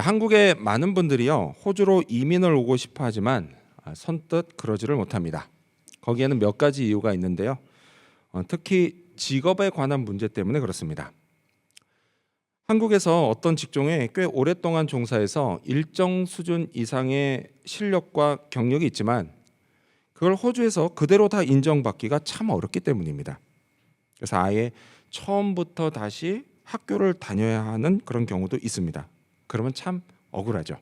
한국의 많은 분들이요 호주로 이민을 오고 싶어 하지만 선뜻 그러지를 못합니다. 거기에는 몇 가지 이유가 있는데요. 특히 직업에 관한 문제 때문에 그렇습니다. 한국에서 어떤 직종에 꽤 오랫동안 종사해서 일정 수준 이상의 실력과 경력이 있지만 그걸 호주에서 그대로 다 인정받기가 참 어렵기 때문입니다. 그래서 아예 처음부터 다시 학교를 다녀야 하는 그런 경우도 있습니다. 그러면 참 억울하죠.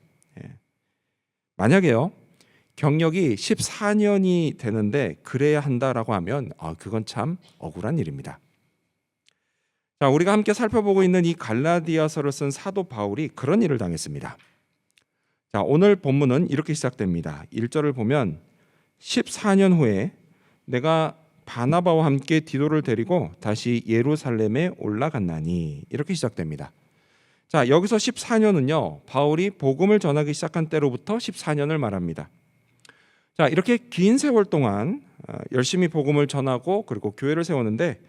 만약에요 경력이 14년이 되는데 그래야 한다라고 하면 그건 참 억울한 일입니다. 자, 우리가 함께 살펴보고 있는 이 갈라디아서를 쓴 사도 바울이 그런 일을 당했습니다. 자, 오늘 본문은 이렇게 시작됩니다. 1절을 보면 14년 후에 내가 바나바와 함께 디도를 데리고 다시 예루살렘에 올라갔나니 이렇게 시작됩니다. 자, 여기서 14년은요 바울이 복음을 전하기 시작한 때로부터 14년을 말합니다. 자, 이렇게 긴 세월 동안 열심히 복음을 전하고 그리고 교회를 세우는데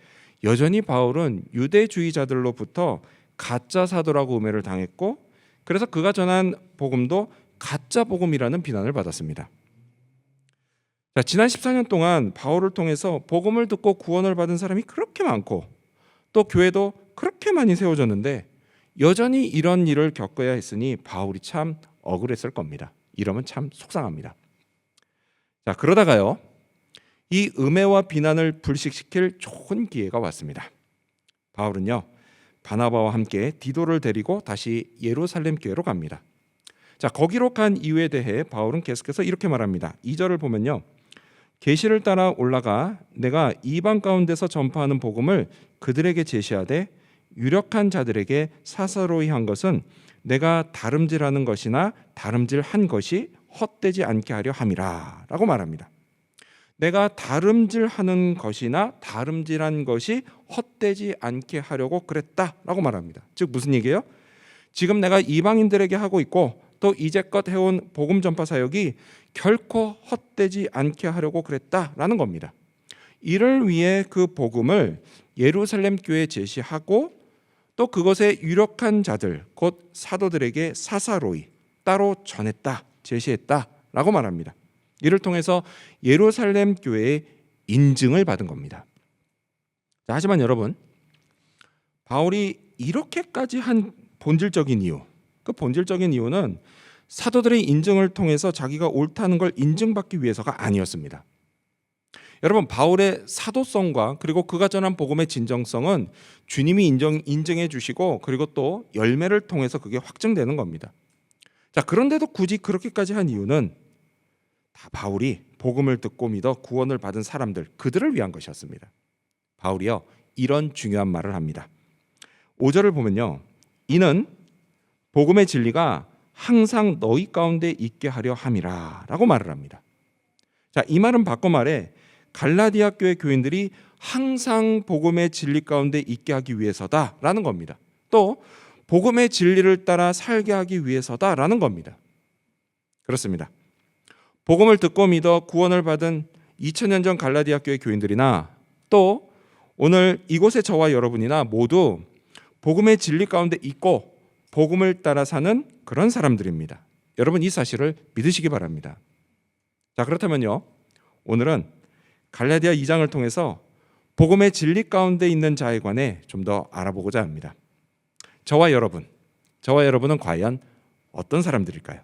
여전히 바울은 유대주의자들로부터 가짜 사도라고 오해를 당했고 그래서 그가 전한 복음도 가짜 복음이라는 비난을 받았습니다. 자, 지난 14년 동안 바울을 통해서 복음을 듣고 구원을 받은 사람이 그렇게 많고 또 교회도 그렇게 많이 세워졌는데 여전히 이런 일을 겪어야 했으니 바울이 참 억울했을 겁니다. 이러면 참 속상합니다. 자, 그러다가요 이 음해와 비난을 불식시킬 좋은 기회가 왔습니다. 바울은요 바나바와 함께 디도를 데리고 다시 예루살렘 교회로 갑니다. 자, 거기로 간 이유에 대해 바울은 계속해서 이렇게 말합니다. 2절을 보면요 계시를 따라 올라가 내가 이방 가운데서 전파하는 복음을 그들에게 제시하되 유력한 자들에게 사사로이 한 것은 내가 다름질하는 것이나 다름질한 것이 헛되지 않게 하려 함이라 라고 말합니다. 내가 다름질하는 것이나 다름질한 것이 헛되지 않게 하려고 그랬다라고 말합니다. 즉 무슨 얘기예요? 지금 내가 이방인들에게 하고 있고 또 이제껏 해온 복음 전파 사역이 결코 헛되지 않게 하려고 그랬다라는 겁니다. 이를 위해 그 복음을 예루살렘 교회에 제시하고 또 그것에 유력한 자들 곧 사도들에게 사사로이 따로 전했다, 제시했다라고 말합니다. 이를 통해서 예루살렘 교회의 인증을 받은 겁니다. 자, 하지만 여러분 바울이 이렇게까지 한 본질적인 이유, 그 본질적인 이유는 사도들의 인증을 통해서 자기가 옳다는 걸 인증받기 위해서가 아니었습니다. 여러분 바울의 사도성과 그리고 그가 전한 복음의 진정성은 주님이 인정해 주시고 그리고 또 열매를 통해서 그게 확증되는 겁니다. 자, 그런데도 굳이 그렇게까지 한 이유는 다 바울이 복음을 듣고 믿어 구원을 받은 사람들 그들을 위한 것이었습니다. 바울이요 이런 중요한 말을 합니다. 5절을 보면요 이는 복음의 진리가 항상 너희 가운데 있게 하려 함이라 라고 말을 합니다. 자, 이 말은 바꿔 말해 갈라디아 교회 교인들이 항상 복음의 진리 가운데 있게 하기 위해서다라는 겁니다. 또 복음의 진리를 따라 살게 하기 위해서다라는 겁니다. 그렇습니다. 복음을 듣고 믿어 구원을 받은 2000년 전 갈라디아 교회 교인들이나 또 오늘 이곳에 저와 여러분이나 모두 복음의 진리 가운데 있고 복음을 따라 사는 그런 사람들입니다. 여러분 이 사실을 믿으시기 바랍니다. 자, 그렇다면요 오늘은 갈라디아 2장을 통해서 복음의 진리 가운데 있는 자에 관해 좀 더 알아보고자 합니다. 저와 여러분은 과연 어떤 사람들일까요?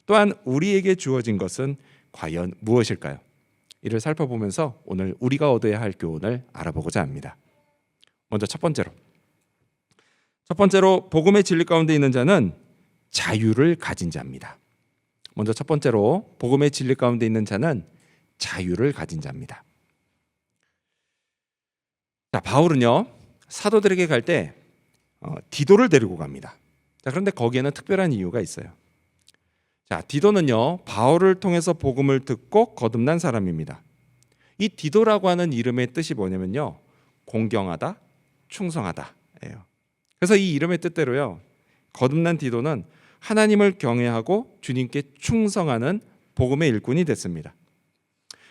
또한 우리에게 주어진 것은 과연 무엇일까요? 이를 살펴보면서 오늘 우리가 얻어야 할 교훈을 알아보고자 합니다. 먼저 첫 번째로 복음의 진리 가운데 있는 자는 자유를 가진 자입니다. 먼저 첫 번째로 복음의 진리 가운데 있는 자는 자유를 가진 자입니다. 자, 바울은요 사도들에게 갈 때 디도를 데리고 갑니다. 자, 그런데 거기에는 특별한 이유가 있어요. 자, 디도는요 바울을 통해서 복음을 듣고 거듭난 사람입니다. 이 디도라고 하는 이름의 뜻이 뭐냐면요 공경하다, 충성하다예요. 그래서 이 이름의 뜻대로요 거듭난 디도는 하나님을 경외하고 주님께 충성하는 복음의 일꾼이 됐습니다.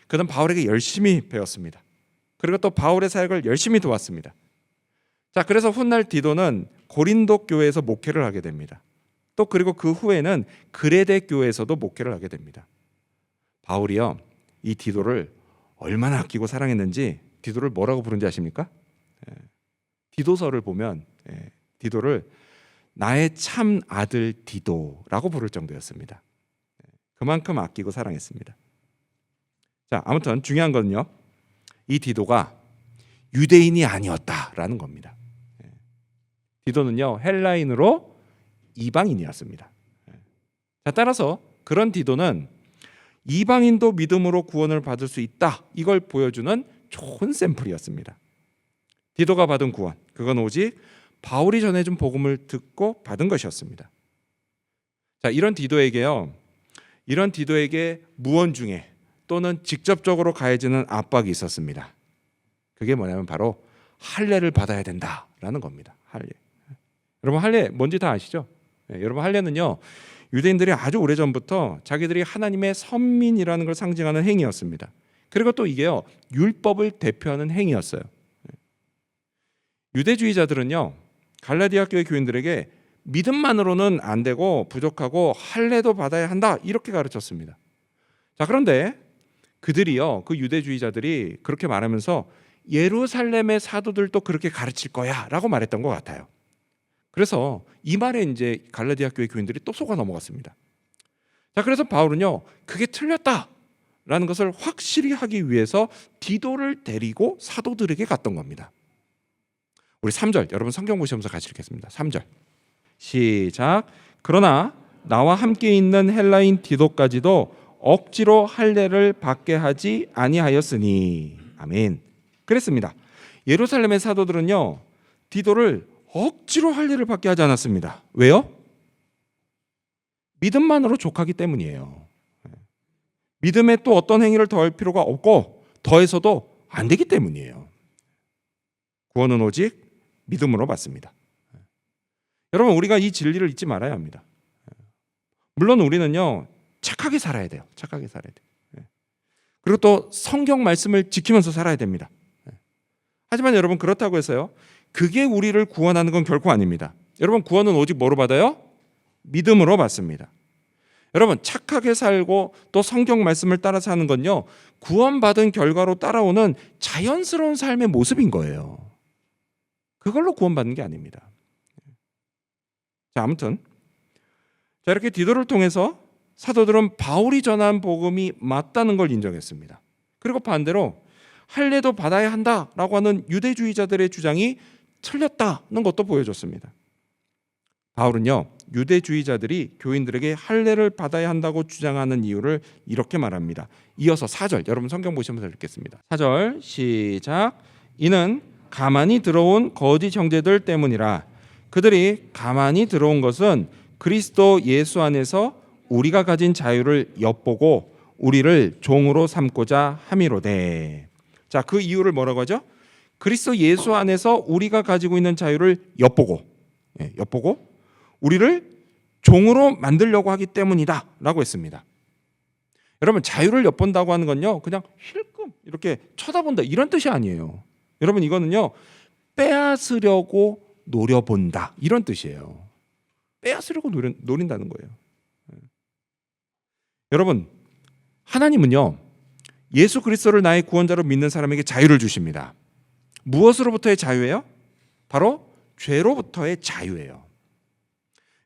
그는 바울에게 열심히 배웠습니다. 그리고 또 바울의 사역을 열심히 도왔습니다. 자, 그래서 훗날 디도는 고린도 교회에서 목회를 하게 됩니다. 또 그리고 그 후에는 그레데 교회에서도 목회를 하게 됩니다. 바울이요, 이 디도를 얼마나 아끼고 사랑했는지 디도를 뭐라고 부른지 아십니까? 디도서를 보면 디도를 나의 참 아들 디도라고 부를 정도였습니다. 그만큼 아끼고 사랑했습니다. 자, 아무튼 중요한 건요, 이 디도가 유대인이 아니었다라는 겁니다. 디도는요, 헬라인으로 이방인이었습니다. 자, 따라서 그런 디도는 이방인도 믿음으로 구원을 받을 수 있다, 이걸 보여주는 좋은 샘플이었습니다. 디도가 받은 구원, 그건 오직 바울이 전해준 복음을 듣고 받은 것이었습니다. 자, 이런 디도에게 무언중에 또는 직접적으로 가해지는 압박이 있었습니다. 그게 뭐냐면 바로 할례를 받아야 된다라는 겁니다. 할례. 여러분, 할례 뭔지 다 아시죠? 여러분, 할례는요, 유대인들이 아주 오래전부터 자기들이 하나님의 선민이라는 걸 상징하는 행위였습니다. 그리고 또 이게요, 율법을 대표하는 행위였어요. 유대주의자들은요, 갈라디아 교회 교인들에게 믿음만으로는 안 되고 부족하고 할례도 받아야 한다, 이렇게 가르쳤습니다. 자, 그런데 그들이요, 그 유대주의자들이 그렇게 말하면서 예루살렘의 사도들도 그렇게 가르칠 거야 라고 말했던 것 같아요. 그래서 이 말에 이제 갈라디아 교회 교인들이 또 속아 넘어갔습니다. 자, 그래서 바울은요, 그게 틀렸다라는 것을 확실히 하기 위해서 디도를 데리고 사도들에게 갔던 겁니다. 우리 3절, 여러분 성경 보시면서 같이 읽겠습니다. 3절 시작. 그러나 나와 함께 있는 헬라인 디도까지도 억지로 할례를 받게 하지 아니하였으니. 아멘. 그랬습니다. 예루살렘의 사도들은요, 디도를 억지로 할례를 받게 하지 않았습니다. 왜요? 믿음만으로 족하기 때문이에요. 믿음에 또 어떤 행위를 더할 필요가 없고 더해서도 안 되기 때문이에요. 구원은 오직 믿음으로 받습니다. 여러분, 우리가 이 진리를 잊지 말아야 합니다. 물론 우리는요, 착하게 살아야 돼요. 착하게 살아야 돼요. 그리고 또 성경 말씀을 지키면서 살아야 됩니다. 하지만 여러분, 그렇다고 해서요, 그게 우리를 구원하는 건 결코 아닙니다. 여러분, 구원은 오직 뭐로 받아요? 믿음으로 받습니다. 여러분, 착하게 살고 또 성경 말씀을 따라 사는 건요, 구원받은 결과로 따라오는 자연스러운 삶의 모습인 거예요. 그걸로 구원받는 게 아닙니다. 자, 아무튼 이렇게 디도를 통해서 사도들은 바울이 전한 복음이 맞다는 걸 인정했습니다. 그리고 반대로 할례도 받아야 한다라고 하는 유대주의자들의 주장이 틀렸다는 것도 보여줬습니다. 바울은요, 유대주의자들이 교인들에게 할례를 받아야 한다고 주장하는 이유를 이렇게 말합니다. 이어서 4절, 여러분 성경 보시면서 읽겠습니다. 4절 시작. 이는 가만히 들어온 거짓 형제들 때문이라. 그들이 가만히 들어온 것은 그리스도 예수 안에서 우리가 가진 자유를 엿보고 우리를 종으로 삼고자 함이로되. 자, 그 이유를 뭐라고 하죠? 그리스도 예수 안에서 우리가 가지고 있는 자유를 엿보고 우리를 종으로 만들려고 하기 때문이다 라고 했습니다. 여러분, 자유를 엿본다고 하는 건요, 그냥 힐끔 이렇게 쳐다본다, 이런 뜻이 아니에요. 여러분, 이거는요, 빼앗으려고 노려본다, 이런 뜻이에요. 빼앗으려고 노린다는 거예요. 여러분, 하나님은요, 예수 그리스도를 나의 구원자로 믿는 사람에게 자유를 주십니다. 무엇으로부터의 자유예요? 바로 죄로부터의 자유예요.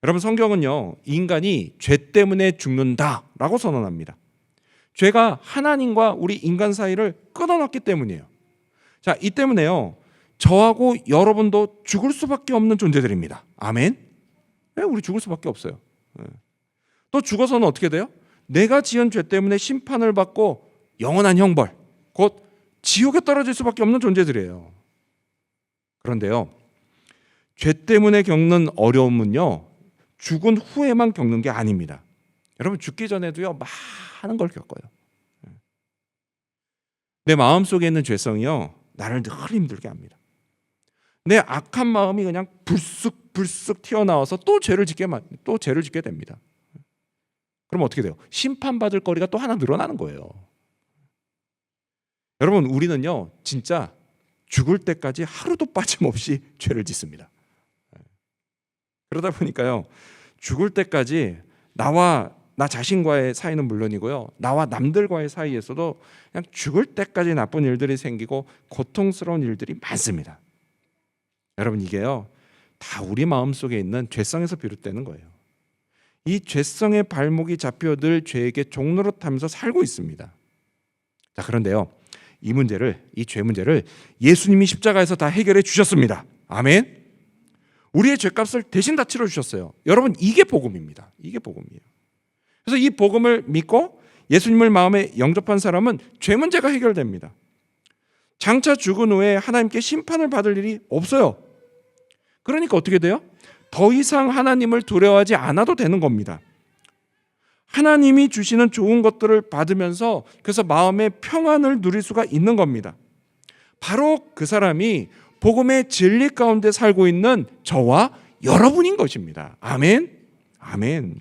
여러분, 성경은요, 인간이 죄 때문에 죽는다라고 선언합니다. 죄가 하나님과 우리 인간 사이를 끊어놨기 때문이에요. 자, 이 때문에요, 저하고 여러분도 죽을 수밖에 없는 존재들입니다. 아멘. 네, 우리 죽을 수밖에 없어요. 또 죽어서는 어떻게 돼요? 내가 지은 죄 때문에 심판을 받고 영원한 형벌, 곧 지옥에 떨어질 수밖에 없는 존재들이에요. 그런데요, 죄 때문에 겪는 어려움은요, 죽은 후에만 겪는 게 아닙니다. 여러분, 죽기 전에도요, 많은 걸 겪어요. 내 마음속에 있는 죄성이요, 나를 늘 힘들게 합니다. 내 악한 마음이 그냥 불쑥 튀어나와서 또 죄를 짓게 됩니다. 그럼 어떻게 돼요? 심판받을 거리가 또 하나 늘어나는 거예요. 여러분, 우리는요, 진짜 죽을 때까지 하루도 빠짐없이 죄를 짓습니다. 그러다 보니까요, 죽을 때까지 나 자신과의 사이는 물론이고요, 나와 남들과의 사이에서도 그냥 죽을 때까지 나쁜 일들이 생기고 고통스러운 일들이 많습니다. 여러분, 이게요 다 우리 마음속에 있는 죄성에서 비롯되는 거예요. 이 죄성의 발목이 잡혀 늘 죄에게 종노릇하면서 살고 있습니다. 자, 그런데요, 이 죄 문제를 예수님이 십자가에서 다 해결해 주셨습니다. 아멘. 우리의 죄값을 대신 다 치러 주셨어요. 여러분, 이게 복음입니다. 이게 복음이에요. 그래서 이 복음을 믿고 예수님을 마음에 영접한 사람은 죄 문제가 해결됩니다. 장차 죽은 후에 하나님께 심판을 받을 일이 없어요. 그러니까 어떻게 돼요? 더 이상 하나님을 두려워하지 않아도 되는 겁니다. 하나님이 주시는 좋은 것들을 받으면서 그래서 마음의 평안을 누릴 수가 있는 겁니다. 바로 그 사람이 복음의 진리 가운데 살고 있는 저와 여러분인 것입니다. 아멘. 아멘.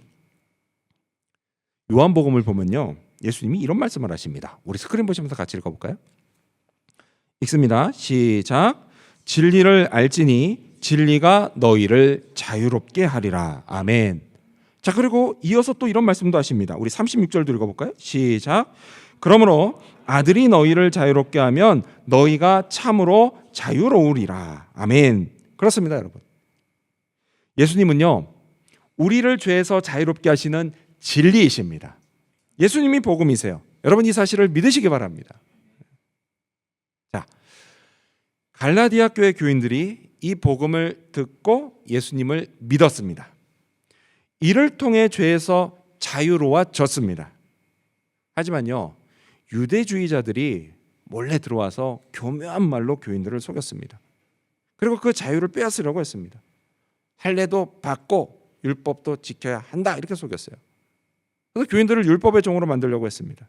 요한복음을 보면요, 예수님이 이런 말씀을 하십니다. 우리 스크린 보시면서 같이 읽어볼까요? 읽습니다. 시작. 진리를 알지니 진리가 너희를 자유롭게 하리라. 아멘. 자, 그리고 이어서 또 이런 말씀도 하십니다. 우리 36절도 읽어볼까요? 시작. 그러므로 아들이 너희를 자유롭게 하면 너희가 참으로 자유로우리라. 아멘. 그렇습니다, 여러분. 예수님은요, 우리를 죄에서 자유롭게 하시는 진리이십니다. 예수님이 복음이세요. 여러분, 이 사실을 믿으시기 바랍니다. 자, 갈라디아 교회 교인들이 이 복음을 듣고 예수님을 믿었습니다. 이를 통해 죄에서 자유로워졌습니다. 하지만요, 유대주의자들이 몰래 들어와서 교묘한 말로 교인들을 속였습니다. 그리고 그 자유를 빼앗으려고 했습니다. 할례도 받고 율법도 지켜야 한다, 이렇게 속였어요. 그래서 교인들을 율법의 종으로 만들려고 했습니다.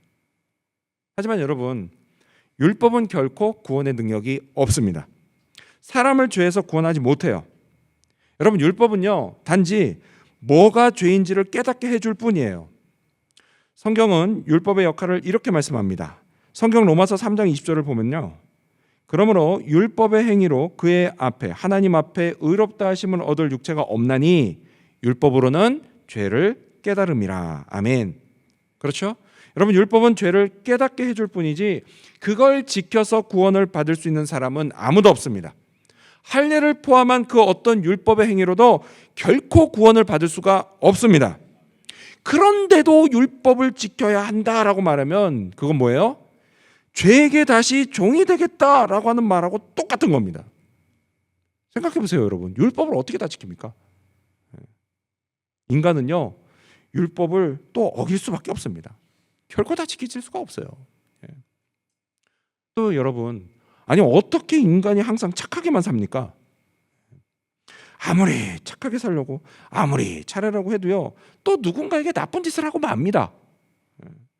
하지만 여러분, 율법은 결코 구원의 능력이 없습니다. 사람을 죄에서 구원하지 못해요. 여러분, 율법은요, 단지 뭐가 죄인지를 깨닫게 해줄 뿐이에요. 성경은 율법의 역할을 이렇게 말씀합니다. 성경 로마서 3장 20절을 보면요, 그러므로 율법의 행위로 그의 앞에 하나님 앞에 의롭다 하심을 얻을 육체가 없나니 율법으로는 죄를 깨달음이라. 아멘. 그렇죠? 여러분, 율법은 죄를 깨닫게 해줄 뿐이지 그걸 지켜서 구원을 받을 수 있는 사람은 아무도 없습니다. 할례를 포함한 그 어떤 율법의 행위로도 결코 구원을 받을 수가 없습니다. 그런데도 율법을 지켜야 한다라고 말하면 그건 뭐예요? 죄에게 다시 종이 되겠다라고 하는 말하고 똑같은 겁니다. 생각해 보세요, 여러분. 율법을 어떻게 다 지킵니까? 인간은요, 율법을 또 어길 수밖에 없습니다. 결코 다 지킬 수가 없어요. 또 여러분, 아니 어떻게 인간이 항상 착하게만 삽니까? 아무리 착하게 살려고 아무리 잘하려고 해도요, 또 누군가에게 나쁜 짓을 하고 맙니다.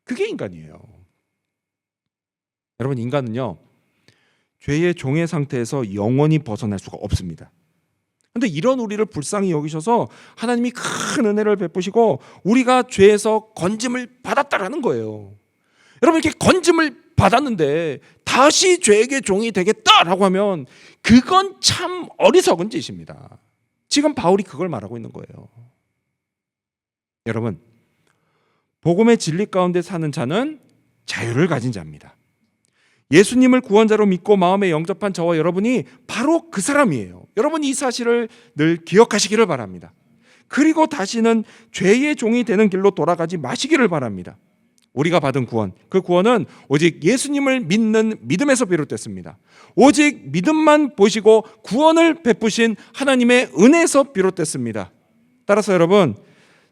그게 인간이에요. 여러분, 인간은요, 죄의 종의 상태에서 영원히 벗어날 수가 없습니다. 그런데 이런 우리를 불쌍히 여기셔서 하나님이 큰 은혜를 베푸시고 우리가 죄에서 건짐을 받았다라는 거예요. 여러분, 이렇게 건짐을 받았는데 다시 죄에게 종이 되겠다라고 하면 그건 참 어리석은 짓입니다. 지금 바울이 그걸 말하고 있는 거예요. 여러분, 복음의 진리 가운데 사는 자는 자유를 가진 자입니다. 예수님을 구원자로 믿고 마음에 영접한 저와 여러분이 바로 그 사람이에요. 여러분, 이 사실을 늘 기억하시기를 바랍니다. 그리고 다시는 죄의 종이 되는 길로 돌아가지 마시기를 바랍니다. 우리가 받은 구원, 그 구원은 오직 예수님을 믿는 믿음에서 비롯됐습니다. 오직 믿음만 보시고 구원을 베푸신 하나님의 은혜에서 비롯됐습니다. 따라서 여러분,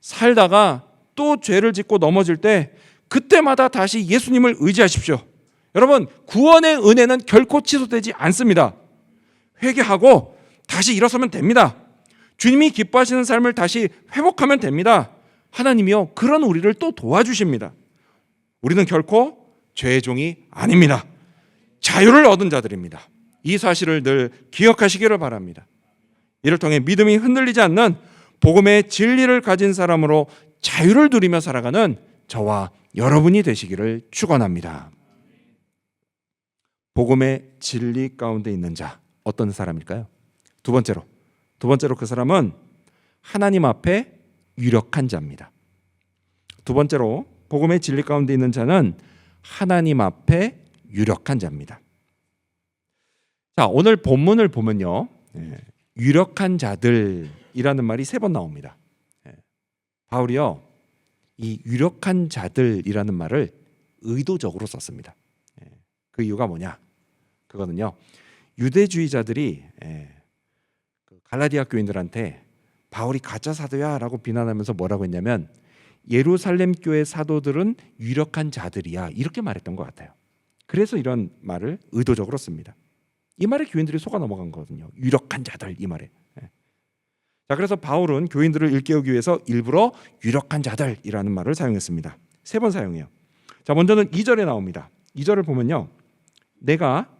살다가 또 죄를 짓고 넘어질 때 그때마다 다시 예수님을 의지하십시오. 여러분, 구원의 은혜는 결코 취소되지 않습니다. 회개하고 다시 일어서면 됩니다. 주님이 기뻐하시는 삶을 다시 회복하면 됩니다. 하나님이요, 그런 우리를 또 도와주십니다. 우리는 결코 죄의 종이 아닙니다. 자유를 얻은 자들입니다. 이 사실을 늘 기억하시기를 바랍니다. 이를 통해 믿음이 흔들리지 않는 복음의 진리를 가진 사람으로 자유를 누리며 살아가는 저와 여러분이 되시기를 축원합니다. 복음의 진리 가운데 있는 자, 어떤 사람일까요? 두 번째로 그 사람은 하나님 앞에 유력한 자입니다. 두 번째로 복음의 진리 가운데 있는 자는 하나님 앞에 유력한 자입니다. 자, 오늘 본문을 보면요, 유력한 자들이라는 말이 3번 나옵니다. 바울이요, 이 유력한 자들이라는 말을 의도적으로 썼습니다. 그 이유가 뭐냐? 그거는요, 유대주의자들이 갈라디아 교인들한테 바울이 가짜 사도야라고 비난하면서 뭐라고 했냐면 예루살렘 교회 사도들은 유력한 자들이야, 이렇게 말했던 것 같아요. 그래서 이런 말을 의도적으로 씁니다. 이 말에 교인들이 속아 넘어간 거거든요. 유력한 자들, 이 말에. 자, 그래서 바울은 교인들을 일깨우기 위해서 일부러 유력한 자들이라는 말을 사용했습니다. 3번 사용해요. 자, 먼저는 2절에 나옵니다. 2절을 보면요, 내가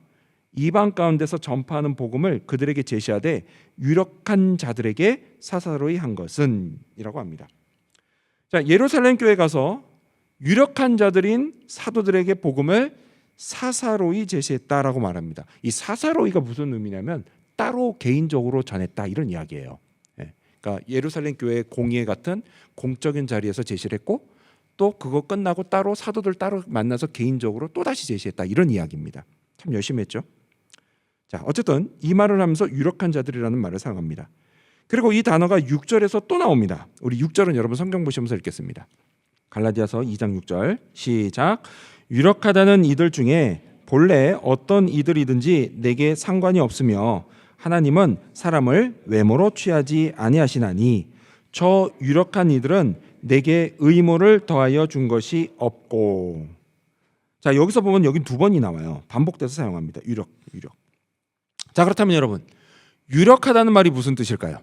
이방 가운데서 전파하는 복음을 그들에게 제시하되 유력한 자들에게 사사로이 한 것은 이라고 합니다. 자, 예루살렘 교회 가서 유력한 자들인 사도들에게 복음을 사사로이 제시했다라고 말합니다. 이 사사로이가 무슨 의미냐면 따로 개인적으로 전했다, 이런 이야기예요. 그러니까 예루살렘 교회 공의회 같은 공적인 자리에서 제시를 했고, 또 그거 끝나고 따로 사도들 따로 만나서 개인적으로 또 다시 제시했다, 이런 이야기입니다. 참 열심히 했죠. 자, 어쨌든 이 말을 하면서 유력한 자들이라는 말을 사용합니다. 그리고 이 단어가 6절에서 또 나옵니다. 우리 6절은 여러분 성경 보시면서 읽겠습니다. 갈라디아서 2장 6절 시작. 유력하다는 이들 중에 본래 어떤 이들이든지 내게 상관이 없으며 하나님은 사람을 외모로 취하지 아니하시나니 저 유력한 이들은 내게 의무를 더하여 준 것이 없고. 자, 여기서 보면 여기 2번이 나와요. 반복돼서 사용합니다. 유력. 자, 그렇다면 여러분, 유력하다는 말이 무슨 뜻일까요?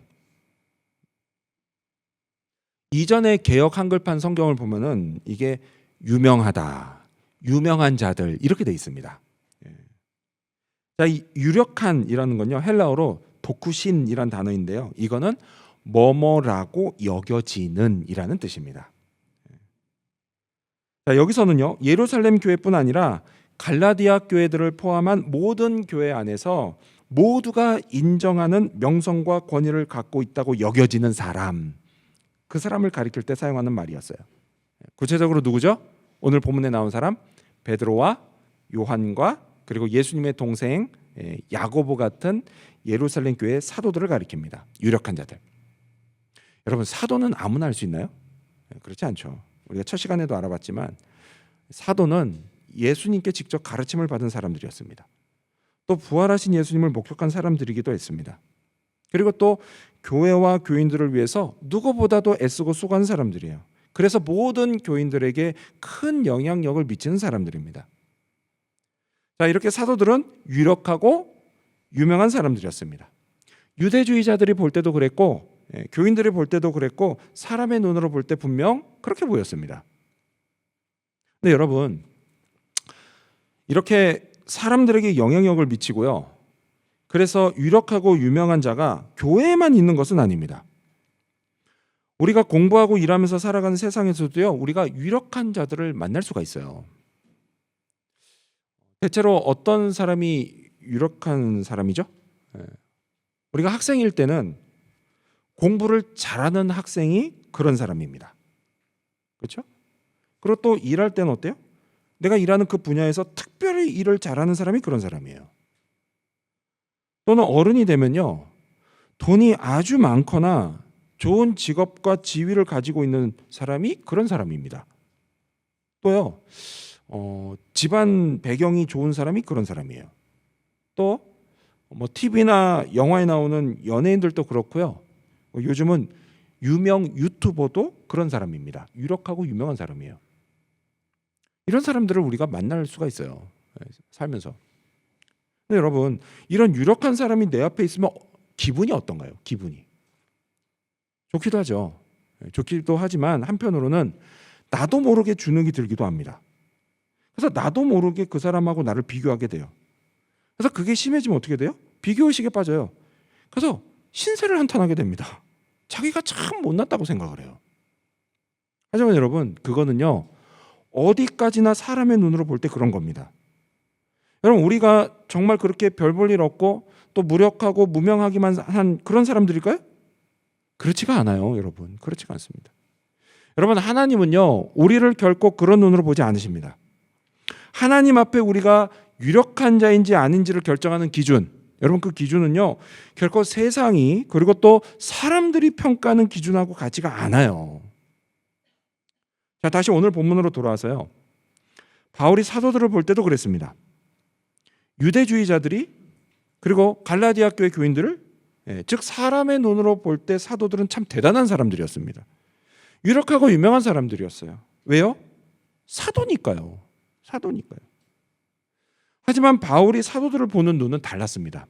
이전에 개역 한글판 성경을 보면은 이게 유명하다, 유명한 자들, 이렇게 돼 있습니다. 자, 이 유력한이라는 건요, 헬라어로 도쿠신이란 단어인데요, 이거는 뭐뭐라고 여겨지는 이라는 뜻입니다. 자, 여기서는요, 예루살렘 교회뿐 아니라 갈라디아 교회들을 포함한 모든 교회 안에서 모두가 인정하는 명성과 권위를 갖고 있다고 여겨지는 사람, 그 사람을 가리킬 때 사용하는 말이었어요. 구체적으로 누구죠? 오늘 본문에 나온 사람, 베드로와 요한과 그리고 예수님의 동생 야고보 같은 예루살렘 교회의 사도들을 가리킵니다. 유력한 자들. 여러분, 사도는 아무나 할 수 있나요? 그렇지 않죠. 우리가 첫 시간에도 알아봤지만 사도는 예수님께 직접 가르침을 받은 사람들이었습니다. 또 부활하신 예수님을 목격한 사람들이기도 했습니다. 그리고 또 교회와 교인들을 위해서 누구보다도 애쓰고 수고한 사람들이에요. 그래서 모든 교인들에게 큰 영향력을 미치는 사람들입니다. 자, 이렇게 사도들은 유력하고 유명한 사람들이었습니다. 유대주의자들이 볼 때도 그랬고, 교인들이 볼 때도 그랬고, 사람의 눈으로 볼 때 분명 그렇게 보였습니다. 근데 여러분, 이렇게 사람들에게 영향력을 미치고요, 그래서 유력하고 유명한 자가 교회에만 있는 것은 아닙니다. 우리가 공부하고 일하면서 살아가는 세상에서도요, 우리가 유력한 자들을 만날 수가 있어요. 대체로 어떤 사람이 유력한 사람이죠? 우리가 학생일 때는 공부를 잘하는 학생이 그런 사람입니다. 그렇죠? 그리고 또 일할 때는 어때요? 내가 일하는 그 분야에서 특별히 일을 잘하는 사람이 그런 사람이에요. 또는 어른이 되면요, 돈이 아주 많거나 좋은 직업과 지위를 가지고 있는 사람이 그런 사람입니다. 또요, 집안 배경이 좋은 사람이 그런 사람이에요. 또 뭐 TV나 영화에 나오는 연예인들도 그렇고요, 요즘은 유명 유튜버도 그런 사람입니다. 유력하고 유명한 사람이에요. 이런 사람들을 우리가 만날 수가 있어요, 살면서. 근데 여러분, 이런 유력한 사람이 내 앞에 있으면 기분이 어떤가요? 기분이 좋기도 하죠. 좋기도 하지만 한편으로는 나도 모르게 주눅이 들기도 합니다. 그래서 나도 모르게 그 사람하고 나를 비교하게 돼요. 그래서 그게 심해지면 어떻게 돼요? 비교의식에 빠져요. 그래서 신세를 한탄하게 됩니다. 자기가 참 못났다고 생각을 해요. 하지만 여러분, 그거는요, 어디까지나 사람의 눈으로 볼 때 그런 겁니다. 여러분, 우리가 정말 그렇게 별 볼 일 없고 또 무력하고 무명하기만 한 그런 사람들일까요? 그렇지가 않아요, 여러분. 그렇지가 않습니다. 여러분, 하나님은요, 우리를 결코 그런 눈으로 보지 않으십니다. 하나님 앞에 우리가 유력한 자인지 아닌지를 결정하는 기준, 여러분 그 기준은요, 결코 세상이 그리고 또 사람들이 평가하는 기준하고 같지가 않아요. 자, 다시 오늘 본문으로 돌아와서요. 바울이 사도들을 볼 때도 그랬습니다. 유대주의자들이 그리고 갈라디아 교회 교인들을 즉 사람의 눈으로 볼 때 사도들은 참 대단한 사람들이었습니다. 유력하고 유명한 사람들이었어요. 왜요? 사도니까요. 사도니까요. 하지만 바울이 사도들을 보는 눈은 달랐습니다.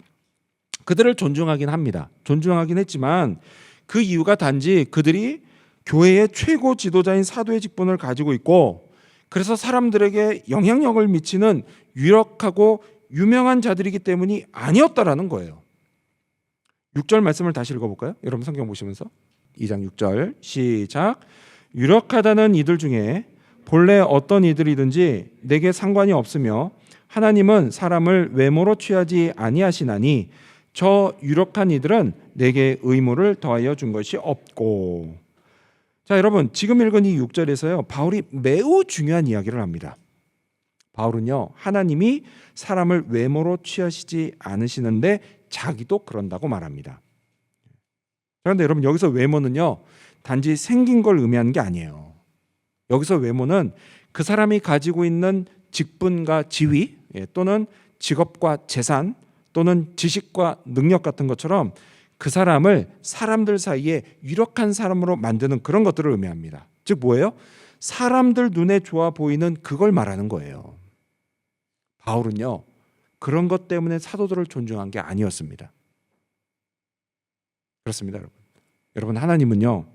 그들을 존중하긴 합니다. 존중하긴 했지만 그 이유가 단지 그들이 교회의 최고 지도자인 사도의 직분을 가지고 있고 그래서 사람들에게 영향력을 미치는 유력하고 유명한 자들이기 때문이 아니었다라는 거예요. 6절 말씀을 다시 읽어볼까요? 여러분 성경 보시면서 2장 6절 시작. 유력하다는 이들 중에 본래 어떤 이들이든지 내게 상관이 없으며 하나님은 사람을 외모로 취하지 아니하시나니 저 유력한 이들은 내게 의무를 더하여 준 것이 없고. 자, 여러분 지금 읽은 이 6절에서요 바울이 매우 중요한 이야기를 합니다. 바울은요 하나님이 사람을 외모로 취하시지 않으시는데 자기도 그런다고 말합니다. 그런데 여러분 여기서 외모는요 단지 생긴 걸 의미하는 게 아니에요. 여기서 외모는 그 사람이 가지고 있는 직분과 지위 또는 직업과 재산 또는 지식과 능력 같은 것처럼 그 사람을 사람들 사이에 유력한 사람으로 만드는 그런 것들을 의미합니다. 즉 뭐예요? 사람들 눈에 좋아 보이는 그걸 말하는 거예요. 바울은요 그런 것 때문에 사도들을 존중한 게 아니었습니다. 그렇습니다, 여러분. 여러분 하나님은요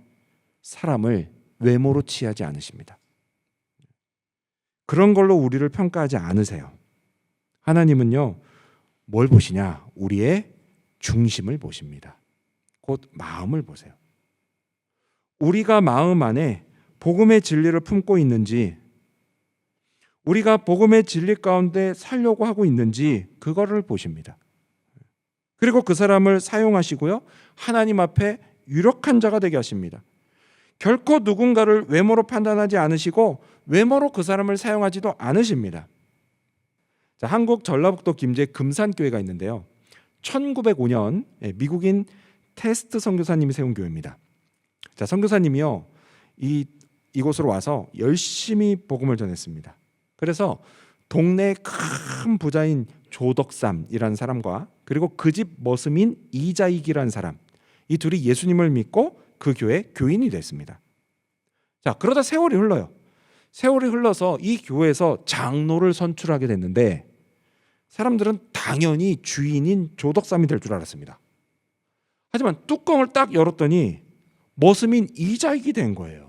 사람을 외모로 취하지 않으십니다. 그런 걸로 우리를 평가하지 않으세요. 하나님은요 뭘 보시냐? 우리의 중심을 보십니다. 곧 마음을 보세요. 우리가 마음 안에 복음의 진리를 품고 있는지, 우리가 복음의 진리 가운데 살려고 하고 있는지 그거를 보십니다. 그리고 그 사람을 사용하시고요 하나님 앞에 유력한 자가 되게 하십니다. 결코 누군가를 외모로 판단하지 않으시고 외모로 그 사람을 사용하지도 않으십니다. 자, 한국 전라북도 김제 금산교회가 있는데요 1905년 미국인 테스트 선교사님이 세운 교회입니다. 자, 선교사님이요 이곳으로 와서 열심히 복음을 전했습니다. 그래서 동네 큰 부자인 조덕삼이라는 사람과 그리고 그 집 머슴인 이자익이라는 사람, 이 둘이 예수님을 믿고 그 교회 교인이 됐습니다. 자, 그러다 세월이 흘러요. 세월이 흘러서 이 교회에서 장로를 선출하게 됐는데 사람들은 당연히 주인인 조덕삼이 될 줄 알았습니다. 하지만 뚜껑을 딱 열었더니 머슴인 이자익이 된 거예요.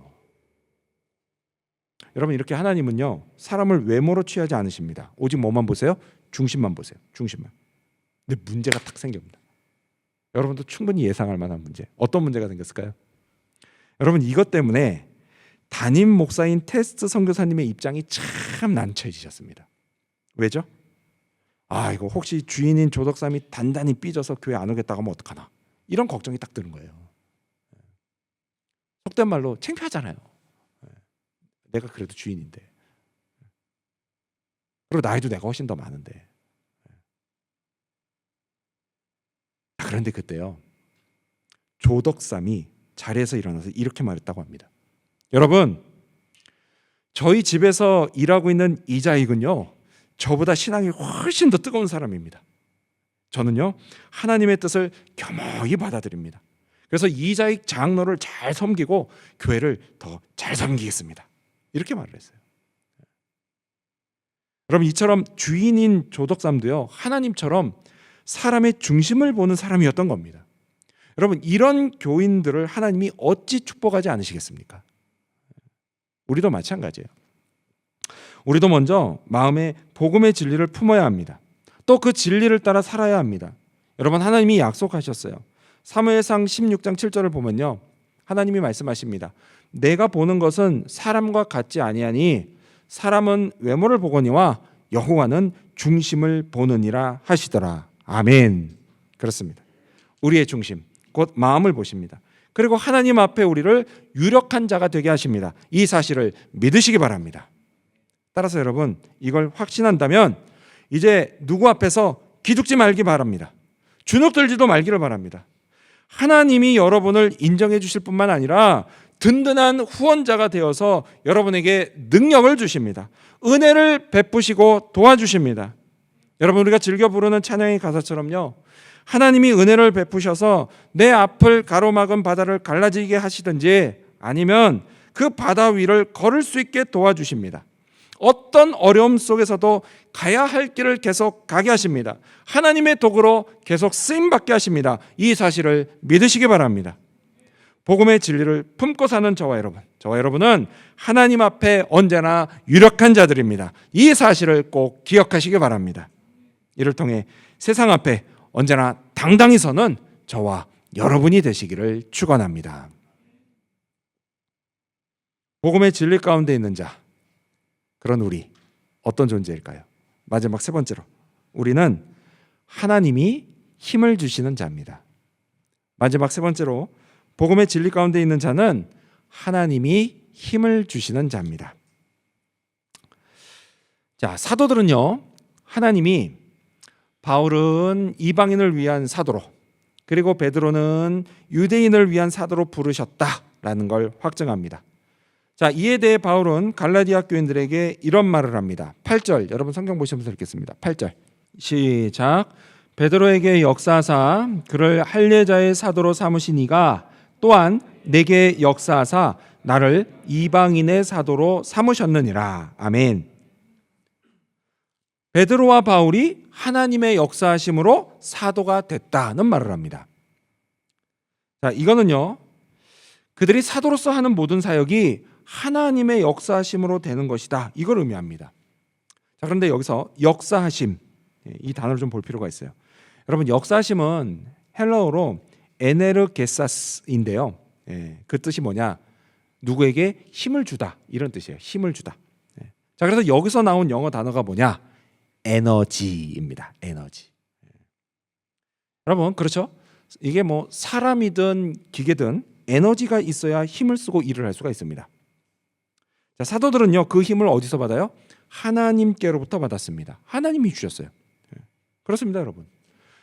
여러분 이렇게 하나님은요 사람을 외모로 취하지 않으십니다. 오직 뭐만 보세요? 중심만 보세요. 중심만. 근데 문제가 탁 생깁니다. 여러분도 충분히 예상할 만한 문제. 어떤 문제가 생겼을까요? 여러분 이것 때문에 담임 목사인 테스트 선교사님의 입장이 참 난처해지셨습니다. 왜죠? 아 이거 혹시 주인인 조덕삼이 단단히 삐져서 교회 안 오겠다고 하면 어떡하나, 이런 걱정이 딱 드는 거예요. 속된 말로 창피하잖아요. 내가 그래도 주인인데, 그리고 나이도 내가 훨씬 더 많은데. 그런데 그때요 조덕삼이 자리에서 일어나서 이렇게 말했다고 합니다. 여러분 저희 집에서 일하고 있는 이자익은요 저보다 신앙이 훨씬 더 뜨거운 사람입니다. 저는요 하나님의 뜻을 겸허히 받아들입니다. 그래서 이자익 장로를 잘 섬기고 교회를 더 잘 섬기겠습니다. 이렇게 말을 했어요. 여러분 이처럼 주인인 조덕삼도요 하나님처럼 사람의 중심을 보는 사람이었던 겁니다. 여러분 이런 교인들을 하나님이 어찌 축복하지 않으시겠습니까? 우리도 마찬가지예요. 우리도 먼저 마음에 복음의 진리를 품어야 합니다. 또 그 진리를 따라 살아야 합니다. 여러분 하나님이 약속하셨어요. 사무엘상 16장 7절을 보면요 하나님이 말씀하십니다. 내가 보는 것은 사람과 같지 아니하니 사람은 외모를 보거니와 여호와는 중심을 보느니라 하시더라. 아멘. 그렇습니다. 우리의 중심 곧 마음을 보십니다. 그리고 하나님 앞에 우리를 유력한 자가 되게 하십니다. 이 사실을 믿으시기 바랍니다. 따라서 여러분, 이걸 확신한다면 이제 누구 앞에서 기죽지 말기 바랍니다. 주눅 들지도 말기를 바랍니다. 하나님이 여러분을 인정해 주실 뿐만 아니라 든든한 후원자가 되어서 여러분에게 능력을 주십니다. 은혜를 베푸시고 도와주십니다. 여러분, 우리가 즐겨 부르는 찬양의 가사처럼요, 하나님이 은혜를 베푸셔서 내 앞을 가로막은 바다를 갈라지게 하시든지 아니면 그 바다 위를 걸을 수 있게 도와주십니다. 어떤 어려움 속에서도 가야 할 길을 계속 가게 하십니다. 하나님의 도구로 계속 쓰임받게 하십니다. 이 사실을 믿으시기 바랍니다. 복음의 진리를 품고 사는 저와 여러분은 하나님 앞에 언제나 유력한 자들입니다. 이 사실을 꼭 기억하시기 바랍니다. 이를 통해 세상 앞에 언제나 당당히 서는 저와 여러분이 되시기를 축원합니다. 복음의 진리 가운데 있는 자, 그런 우리 어떤 존재일까요? 마지막 세 번째로, 우리는 하나님이 힘을 주시는 자입니다. 마지막 세 번째로, 복음의 진리 가운데 있는 자는 하나님이 힘을 주시는 자입니다. 자, 사도들은요, 하나님이 바울은 이방인을 위한 사도로, 그리고 베드로는 유대인을 위한 사도로 부르셨다라는 걸 확증합니다. 자, 이에 대해 바울은 갈라디아 교인들에게 이런 말을 합니다. 8절, 여러분 성경 보시면서 읽겠습니다. 8절 시작. 베드로에게 역사하사 그를 할례자의 사도로 삼으신 이가 또한 내게 역사하사 나를 이방인의 사도로 삼으셨느니라. 아멘. 베드로와 바울이 하나님의 역사하심으로 사도가 됐다는 말을 합니다. 자, 이거는요, 그들이 사도로서 하는 모든 사역이 하나님의 역사하심으로 되는 것이다, 이걸 의미합니다. 자, 그런데 여기서 역사하심, 이 단어를 좀 볼 필요가 있어요. 여러분, 역사하심은 헬라어로 에네르게사스인데요, 그 뜻이 뭐냐? 누구에게 힘을 주다, 이런 뜻이에요. 힘을 주다. 자, 그래서 여기서 나온 영어 단어가 뭐냐? 에너지입니다. 에너지. 여러분, 그렇죠? 이게 뭐 사람이든 기계든 에너지가 있어야 힘을 쓰고 일을 할 수가 있습니다. 자, 사도들은요, 그 힘을 어디서 받아요? 하나님께로부터 받았습니다. 하나님이 주셨어요. 그렇습니다, 여러분.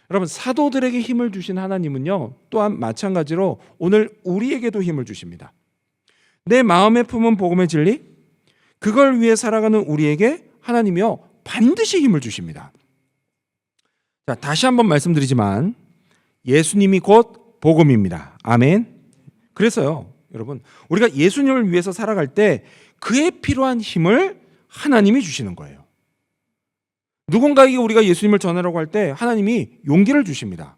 여러분, 사도들에게 힘을 주신 하나님은요, 또한 마찬가지로 오늘 우리에게도 힘을 주십니다. 내 마음에 품은 복음의 진리, 그걸 위해 살아가는 우리에게 하나님이요, 반드시 힘을 주십니다. 자, 다시 한번 말씀드리지만 예수님이 곧 복음입니다. 아멘. 그래서요, 여러분, 우리가 예수님을 위해서 살아갈 때 그에 필요한 힘을 하나님이 주시는 거예요. 누군가에게 우리가 예수님을 전하라고 할 때 하나님이 용기를 주십니다.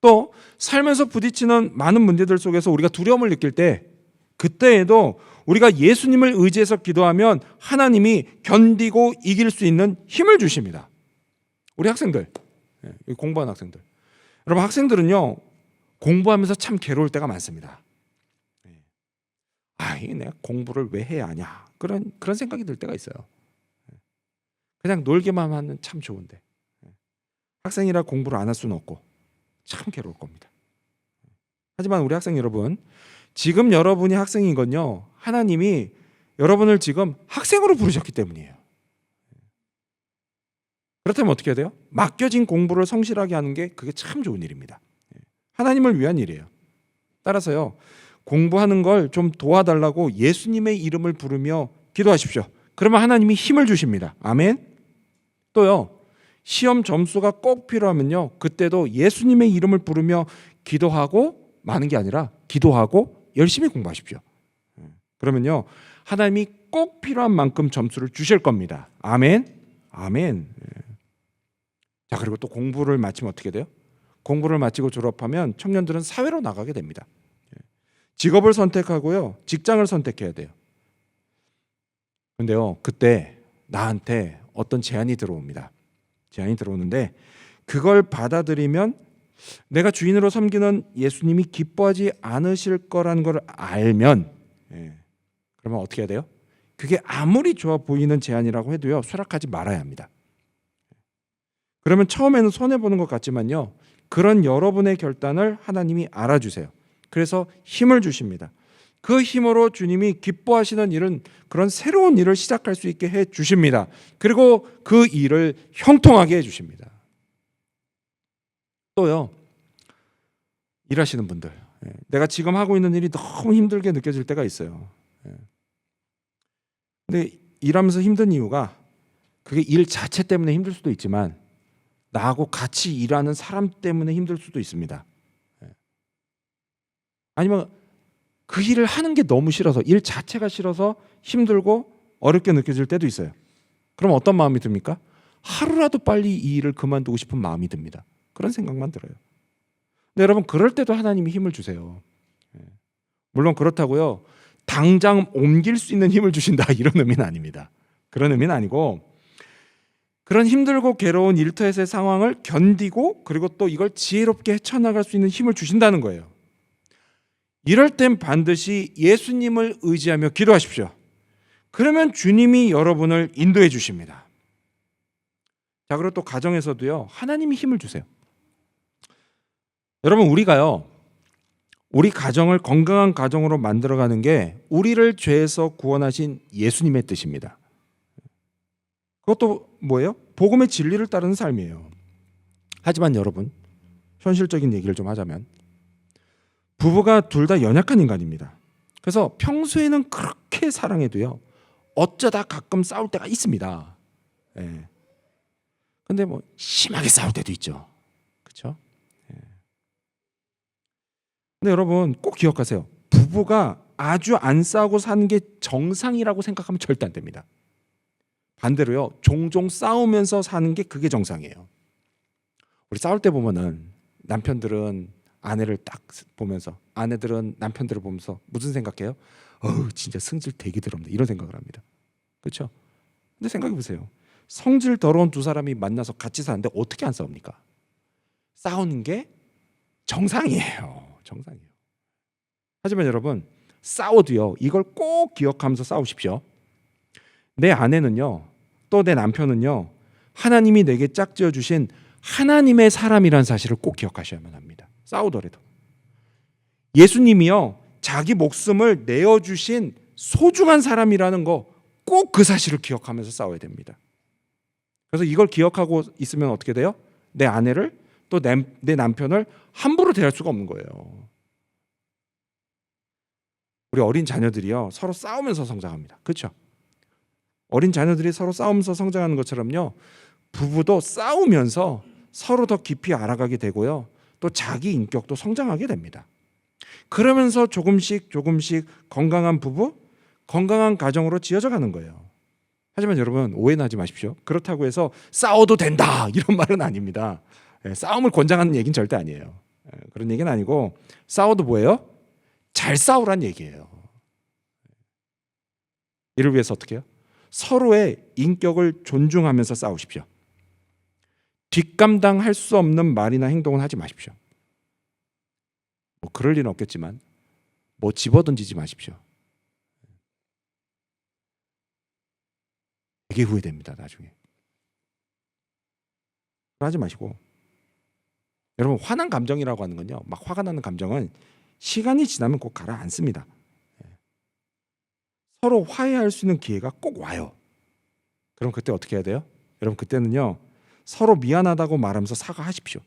또 살면서 부딪히는 많은 문제들 속에서 우리가 두려움을 느낄 때, 그때에도 우리가 예수님을 의지해서 기도하면 하나님이 견디고 이길 수 있는 힘을 주십니다. 우리 학생들, 공부하는 학생들, 여러분, 학생들은요, 공부하면서 참 괴로울 때가 많습니다. 이게 내가 공부를 왜 해야 하냐, 그런 생각이 들 때가 있어요. 그냥 놀기만 하면 참 좋은데, 학생이라 공부를 안 할 수는 없고 참 괴로울 겁니다. 하지만 우리 학생 여러분, 지금 여러분이 학생인 건요, 하나님이 여러분을 지금 학생으로 부르셨기 때문이에요. 그렇다면 어떻게 해야 돼요? 맡겨진 공부를 성실하게 하는 게 그게 참 좋은 일입니다. 하나님을 위한 일이에요. 따라서요, 공부하는 걸 좀 도와달라고 예수님의 이름을 부르며 기도하십시오. 그러면 하나님이 힘을 주십니다. 아멘. 또요, 시험 점수가 꼭 필요하면요, 그때도 예수님의 이름을 부르며 기도하고 마는 게 아니라 기도하고 열심히 공부하십시오. 그러면요, 하나님이 꼭 필요한 만큼 점수를 주실 겁니다. 아멘. 아멘. 자, 그리고 또 공부를 마치면 어떻게 돼요? 공부를 마치고 졸업하면 청년들은 사회로 나가게 됩니다. 직업을 선택하고요, 직장을 선택해야 돼요. 그런데요, 그때 나한테 어떤 제안이 들어옵니다. 제안이 들어오는데 그걸 받아들이면 내가 주인으로 섬기는 예수님이 기뻐하지 않으실 거라는 걸 알면, 그러면 어떻게 해야 돼요? 그게 아무리 좋아 보이는 제안이라고 해도요, 수락하지 말아야 합니다. 그러면 처음에는 손해보는 것 같지만요, 그런 여러분의 결단을 하나님이 알아주세요. 그래서 힘을 주십니다. 그 힘으로 주님이 기뻐하시는 일은 그런 새로운 일을 시작할 수 있게 해 주십니다. 그리고 그 일을 형통하게 해 주십니다. 또요, 일하시는 분들, 내가 지금 하고 있는 일이 너무 힘들게 느껴질 때가 있어요. 근데 일하면서 힘든 이유가 그게 일 자체 때문에 힘들 수도 있지만 나하고 같이 일하는 사람 때문에 힘들 수도 있습니다. 아니면 그 일을 하는 게 너무 싫어서, 일 자체가 싫어서 힘들고 어렵게 느껴질 때도 있어요. 그럼 어떤 마음이 듭니까? 하루라도 빨리 이 일을 그만두고 싶은 마음이 듭니다. 그런 생각만 들어요. 근데 여러분, 그럴 때도 하나님이 힘을 주세요. 물론 그렇다고요, 당장 옮길 수 있는 힘을 주신다 이런 의미는 아닙니다. 그런 의미는 아니고, 그런 힘들고 괴로운 일터에서의 상황을 견디고 그리고 또 이걸 지혜롭게 헤쳐나갈 수 있는 힘을 주신다는 거예요. 이럴 땐 반드시 예수님을 의지하며 기도하십시오. 그러면 주님이 여러분을 인도해 주십니다. 자, 그리고 또 가정에서도요, 하나님이 힘을 주세요. 여러분, 우리가요, 우리 가정을 건강한 가정으로 만들어가는 게 우리를 죄에서 구원하신 예수님의 뜻입니다. 그것도 뭐예요? 복음의 진리를 따르는 삶이에요. 하지만 여러분, 현실적인 얘기를 좀 하자면 부부가 둘 다 연약한 인간입니다. 그래서 평소에는 그렇게 사랑해도요, 어쩌다 가끔 싸울 때가 있습니다. 근데 뭐 심하게 싸울 때도 있죠. 그렇죠? 근데 여러분 꼭 기억하세요. 부부가 아주 안 싸우고 사는 게 정상이라고 생각하면 절대 안 됩니다. 반대로요, 종종 싸우면서 사는 게 그게 정상이에요. 우리 싸울 때 보면은 남편들은 아내를 딱 보면서, 아내들은 남편들을 보면서 무슨 생각해요? 진짜 성질 되게 더럽네, 이런 생각을 합니다. 그렇죠? 근데 생각해 보세요. 성질 더러운 두 사람이 만나서 같이 사는데 어떻게 안 싸웁니까? 싸우는 게 정상이에요. 정상이에요. 하지만 여러분, 싸워도요, 이걸 꼭 기억하면서 싸우십시오. 내 아내는요, 또 내 남편은요, 하나님이 내게 짝지어 주신 하나님의 사람이라는 사실을 꼭 기억하셔야만 합니다. 싸우더라도. 예수님이요, 자기 목숨을 내어주신 소중한 사람이라는 거 꼭 그 사실을 기억하면서 싸워야 됩니다. 그래서 이걸 기억하고 있으면 어떻게 돼요? 내 아내를, 또 내 남편을 함부로 대할 수가 없는 거예요. 우리 어린 자녀들이요, 서로 싸우면서 성장합니다. 그렇죠? 어린 자녀들이 서로 싸우면서 성장하는 것처럼요, 부부도 싸우면서 서로 더 깊이 알아가게 되고요, 또 자기 인격도 성장하게 됩니다. 그러면서 조금씩 건강한 부부, 건강한 가정으로 지어져 가는 거예요. 하지만 여러분, 오해는 하지 마십시오. 그렇다고 해서 싸워도 된다 이런 말은 아닙니다. 싸움을 권장하는 얘기는 절대 아니에요. 그런 얘기는 아니고, 싸워도 뭐예요? 잘 싸우란 얘기예요. 이를 위해서 어떻게 해요? 서로의 인격을 존중하면서 싸우십시오. 뒷감당할 수 없는 말이나 행동은 하지 마십시오. 뭐 그럴 일은 없겠지만 뭐 집어던지지 마십시오. 되게 후회됩니다, 나중에. 하지 마시고, 여러분, 화난 감정이라고 하는 건요, 막 화가 나는 감정은 시간이 지나면 꼭 가라앉습니다. 서로 화해할 수 있는 기회가 꼭 와요. 그럼 그때 어떻게 해야 돼요? 여러분, 그때는요, 서로 미안하다고 말하면서 사과하십시오.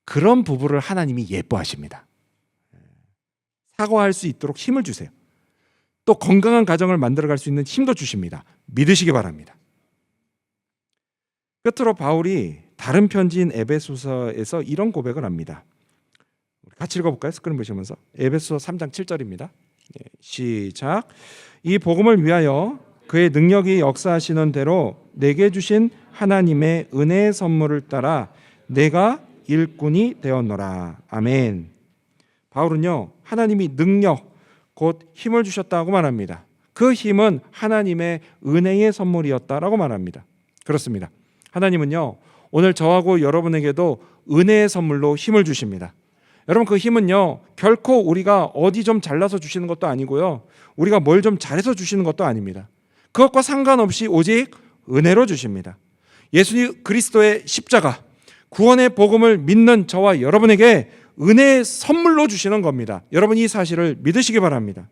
그런 부부를 하나님이 예뻐하십니다. 사과할 수 있도록 힘을 주세요. 또 건강한 가정을 만들어갈 수 있는 힘도 주십니다. 믿으시기 바랍니다. 끝으로 바울이 다른 편지인 에베소서에서 이런 고백을 합니다. 같이 읽어볼까요? 스크린 보시면서. 에베소서 3장 7절입니다. 시작. 이 복음을 위하여 그의 능력이 역사하시는 대로 내게 주신 하나님의 은혜의 선물을 따라 내가 일꾼이 되었노라. 아멘. 바울은요, 하나님이 능력, 곧 힘을 주셨다고 말합니다. 그 힘은 하나님의 은혜의 선물이었다라고 말합니다. 그렇습니다. 하나님은요, 오늘 저하고 여러분에게도 은혜의 선물로 힘을 주십니다. 여러분, 그 힘은요, 결코 우리가 어디 좀 잘나서 주시는 것도 아니고요, 우리가 뭘 좀 잘해서 주시는 것도 아닙니다. 그것과 상관없이 오직 은혜로 주십니다. 예수 그리스도의 십자가, 구원의 복음을 믿는 저와 여러분에게 은혜의 선물로 주시는 겁니다. 여러분 이 사실을 믿으시기 바랍니다.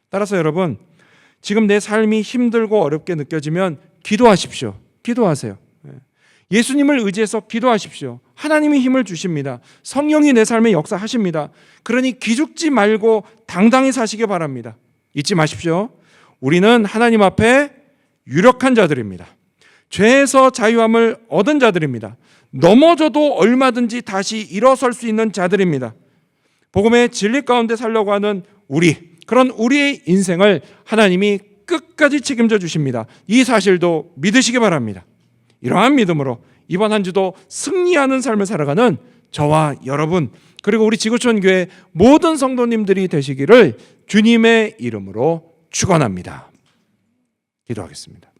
따라서 여러분 지금 내 삶이 힘들고 어렵게 느껴지면 기도하십시오. 기도하세요. 예수님을 의지해서 기도하십시오. 하나님이 힘을 주십니다. 성령이 내 삶에 역사하십니다. 그러니 기죽지 말고 당당히 사시기 바랍니다. 잊지 마십시오. 우리는 하나님 앞에 유력한 자들입니다. 죄에서 자유함을 얻은 자들입니다. 넘어져도 얼마든지 다시 일어설 수 있는 자들입니다. 복음의 진리 가운데 살려고 하는 그런 우리의 인생을 하나님이 끝까지 책임져 주십니다. 이 사실도 믿으시기 바랍니다. 이러한 믿음으로 이번 한 주도 승리하는 삶을 살아가는 저와 여러분 그리고 우리 지구촌 교회 모든 성도님들이 되시기를 주님의 이름으로 축원합니다. 기도하겠습니다.